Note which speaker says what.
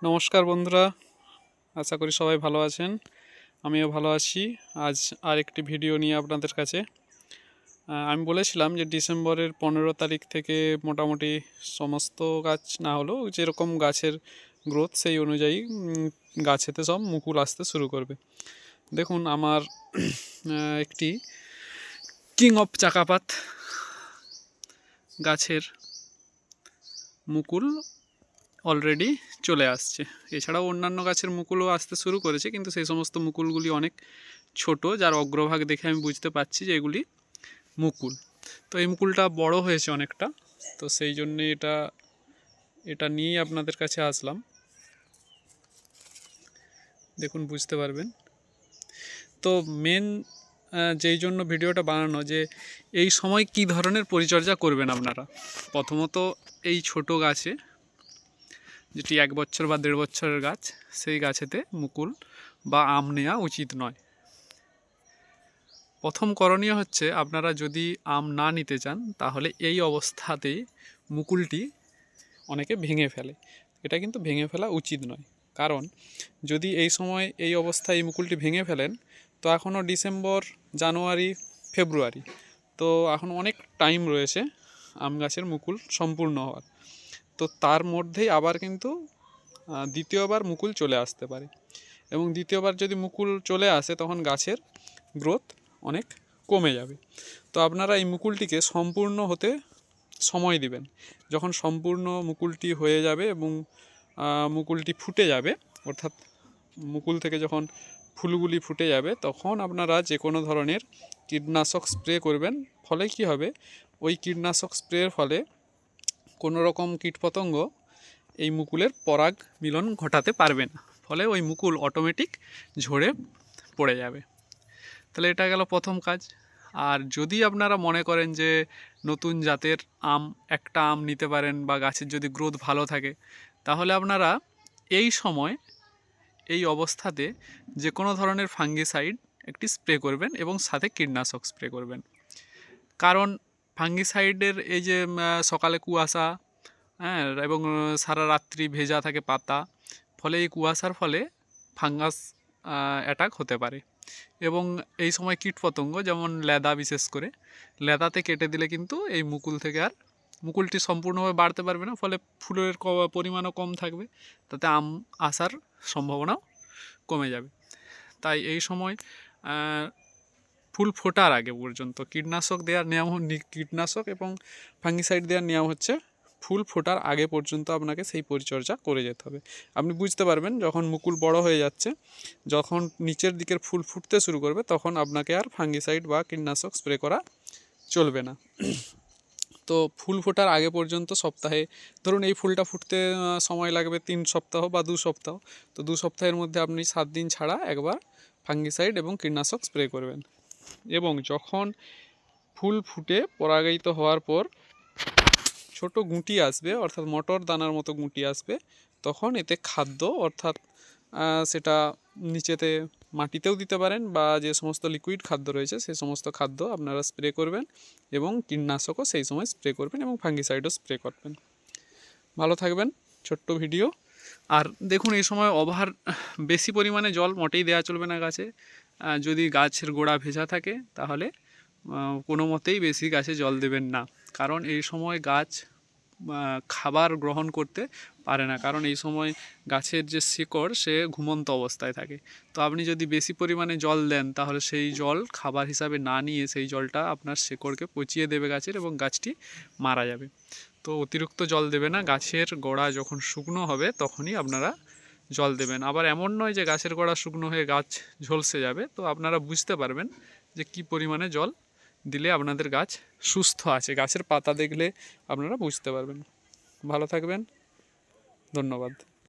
Speaker 1: নমস্কার বন্ধুরা, আশা করি সবাই ভালো আছেন। আমিও ভালো আছি। আজ আরেকটি ভিডিও নিয়ে আপনাদের কাছে। আমি বলেছিলাম যে ডিসেম্বরের 15 তারিখ থেকে মোটামুটি সমস্ত গাছ না হলেও যেরকম গাছের গ্রোথ সেই অনুযায়ী গাছেতে সব মুকুল আসতে শুরু করবে। দেখুন আমার একটি কিং অফ চাকাপাত গাছের মুকুল অলরেডি চলে আসছে। এছাড়াও অন্যান্য গাছের মুকুলও আসতে শুরু করেছে, কিন্তু সেই সমস্ত মুকুলগুলি অনেক ছোট, যার অগ্রভাগ দেখে আমি বুঝতে পারছি যে এগুলি মুকুল। তো এই মুকুলটা বড় হয়েছে অনেকটা, তো সেই জন্যে এটা নিয়েই আপনাদের কাছে আসলাম। দেখুন বুঝতে পারবেন। তো মেন যেই জন্য ভিডিওটা বানানো, যে এই সময় কি ধরনের পরিচর্যা করবেন আপনারা। প্রথমত এই ছোট গাছে, যেটি 1 বছর বা 1.5 বছরের গাছ, সেই গাছেতে মুকুল বা আম নেওয়া উচিত নয়। প্রথম করণীয় হচ্ছে, আপনারা যদি আম না নিতে চান তাহলে এই অবস্থাতেই মুকুলটি অনেকে ভেঙে ফেলে। এটা কিন্তু ভেঙে ফেলা উচিত নয়, কারণ যদি এই সময় এই অবস্থায় এই মুকুলটি ভেঙে ফেলেন, তো এখনও ডিসেম্বর, জানুয়ারি, ফেব্রুয়ারি, তো এখন অনেক টাইম রয়েছে আম গাছের মুকুল সম্পূর্ণ হওয়ার। তো তার মধ্যেই আবার কিন্তু দ্বিতীয়বার মুকুল চলে আসতে পারে, এবং দ্বিতীয়বার যদি মুকুল চলে আসে তখন গাছের গ্রোথ অনেক কমে যাবে। তো আপনারা এই মুকুলটিকে সম্পূর্ণ হতে সময় দিবেন। যখন সম্পূর্ণ মুকুলটি হয়ে যাবে এবং মুকুলটি ফুটে যাবে, অর্থাৎ মুকুল থেকে যখন ফুলগুলি ফুটে যাবে, তখন আপনারা যে কোনো ধরনের কীটনাশক স্প্রে করবেন। ফলে কি হবে, ওই কীটনাশক স্প্রের ফলে কোনো রকম কীটপতঙ্গ এই মুকুলের পরাগ মিলন ঘটাতে পারবে না, ফলে ওই মুকুল অটোমেটিক ঝরে পড়ে যাবে। তাহলে এটা গেল প্রথম কাজ। আর যদি আপনারা মনে করেন যে নতুন জাতের একটা আম নিতে পারেন, বা গাছের যদি গ্রোথ ভালো থাকে, তাহলে আপনারা এই সময় এই অবস্থাতে যে কোনো ধরনের ফাঙ্গিসাইড একটি স্প্রে করবেন এবং সাথে কীটনাশক স্প্রে করবেন। কারণ ফাঙ্গিসাইডের এই যে সকালে কুয়াশা, হ্যাঁ, এবং সারা রাত্রি ভেজা থাকে পাতা, ফলে এই কুয়াশার ফলে ফাঙ্গাস অ্যাটাক হতে পারে। এবং এই সময় কীটপতঙ্গ, যেমন লেদা, বিশেষ করে লেদাতে কেটে দিলে কিন্তু এই মুকুল থেকে আর মুকুলটি সম্পূর্ণভাবে বাড়তে পারবে না, ফলে ফুলের পরিমাণও কম থাকবে, তাতে আম আসার সম্ভাবনাও কমে যাবে। তাই এই সময় ফুল ফোটার আগে পর্যন্ত কীটনাশক দেওয়ার নিয়ম, কীটনাশক এবং ফাঙ্গিসাইড দেওয়ার নিয়ম হচ্ছে ফুল ফোটার আগে পর্যন্ত আপনাকে সেই পরিচর্যা করে যেতে হবে। আপনি বুঝতে পারবেন যখন মুকুল বড় হয়ে যাচ্ছে, যখন নিচের দিকের ফুল ফুটতে শুরু করবে, তখন আপনাকে আর ফাঙ্গিসাইড বা কীটনাশক স্প্রে করা চলবে না। তো ফুল ফোটার আগে পর্যন্ত সপ্তাহে, ধরুন এই ফুলটা ফুটতে সময় লাগবে 3 সপ্তাহ বা 2 সপ্তাহ, তো 2 সপ্তাহের মধ্যে আপনি 7 দিন ছাড়া একবার ফাঙ্গিসাইড এবং কীটনাশক স্প্রে করবেন। এবং যখন ফুল ফুটে পরাগায়িত হওয়ার পর ছোট গুঁটি আসবে, অর্থাৎ মটর দানার মতো গুঁটি আসবে, তখন এতে খাদ্য, অর্থাৎ সেটা নিচেতে মাটিতেও দিতে পারেন, বা যে সমস্ত লিকুইড খাদ্য রয়েছে সেই সমস্ত খাদ্য আপনারা স্প্রে করবেন, এবং কীটনাশকও সেই সময় স্প্রে করবেন, এবং ফাঙ্গিসাইডও স্প্রে করবেন। ভালো থাকবেন। ছোট্ট ভিডিও। আর দেখুন, এই সময় বেশি পরিমাণে জল মোটেই দেওয়া চলবে না গাছে। যদি গাছের গোড়া ভেজা থাকে তাহলে কোনো মতেই বেশি গাছে জল দেবেন না, কারণ এই সময় গাছ খাবার গ্রহণ করতে পারে না, কারণ এই সময় গাছের যে শিকড় সে ঘুমন্ত অবস্থায় থাকে। তো আপনি যদি বেশি পরিমাণে জল দেন, তাহলে সেই জল খাবার হিসাবে না নিয়ে সেই জলটা আপনার শিকড়কে পচিয়ে দেবে গাছের, এবং গাছটি মারা যাবে। তো অতিরিক্ত জল দেবে না। গাছের গোড়া যখন শুকনো হবে তখনই আপনারা জল দেবেন। আবার এমন নয় যে গাছের গোড়া শুকনো হয়ে গাছ ঝলসে যাবে, তো আপনারা বুঝতে পারবেন যে কি পরিমাণে জল দিলে আপনাদের গাছ সুস্থ আছে। গাছের পাতা দেখলে আপনারা বুঝতে পারবেন। ভালো থাকবেন। ধন্যবাদ।